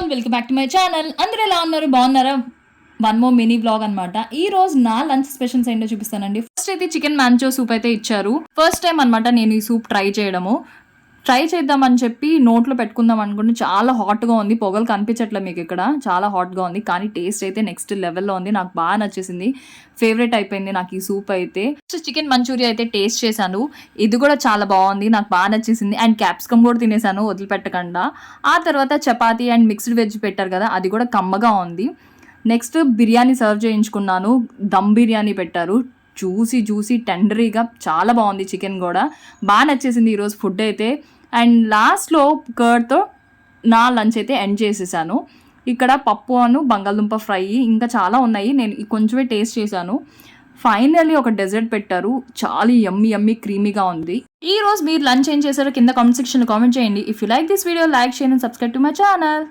Everyone, welcome back to my channel. అందరూ ఎలా ఉన్నారు? బాగున్నారా? వన్ మోర్ మినీ బ్లాగ్ అనమాట. ఈ రోజు నా లంచ్ స్పెషల్స్ ఏంటో చూపిస్తానండి. ఫస్ట్ అయితే చికెన్ మ్యాంచో సూప్ అయితే ఇచ్చారు. ఫస్ట్ టైం అనమాట నేను ఈ సూప్ ట్రై చేద్దామని చెప్పి నోట్లో పెట్టుకుందాం అనుకుంటే చాలా హాట్గా ఉంది. పొగలు కనిపించట్లే మీకు ఇక్కడ, చాలా హాట్గా ఉంది. కానీ టేస్ట్ అయితే నెక్స్ట్ లెవెల్లో ఉంది. నాకు బాగా నచ్చేసింది, ఫేవరెట్ అయిపోయింది నాకు ఈ సూప్ అయితే. చికెన్ మంచూరియా అయితే టేస్ట్ చేశాను, ఇది కూడా చాలా బాగుంది, నాకు బాగా నచ్చేసింది. అండ్ క్యాప్సికమ్ కూడా తినేసాను వదిలిపెట్టకుండా. ఆ తర్వాత చపాతీ అండ్ మిక్స్డ్ వెజ్ పెట్టారు కదా, అది కూడా కమ్మగా ఉంది. నెక్స్ట్ బిర్యానీ సర్వ్ చేయించుకున్నాను, దమ్ బిర్యానీ పెట్టారు. జ్యూసీ టెండరీగా చాలా బాగుంది. చికెన్ కూడా బాగా నచ్చేసింది ఈరోజు ఫుడ్ అయితే. అండ్ లాస్ట్లో కర్డ్తో నా లంచ్ అయితే ఎండ్ చేసేసాను. ఇక్కడ పప్పు అను బంగాళదుంప ఫ్రై ఇంకా చాలా ఉన్నాయి, నేను కొంచెమే టేస్ట్ చేశాను. ఫైనల్లీ ఒక డెజర్ట్ పెట్టారు, చాలా యమ్మీ క్రీమీగా ఉంది. ఈ రోజు మీరు లంచ్ ఏం చేశారో కింద కామెంట్ సెక్షన్లో కామెంట్ చేయండి. If you like this video, like share and subscribe to my channel.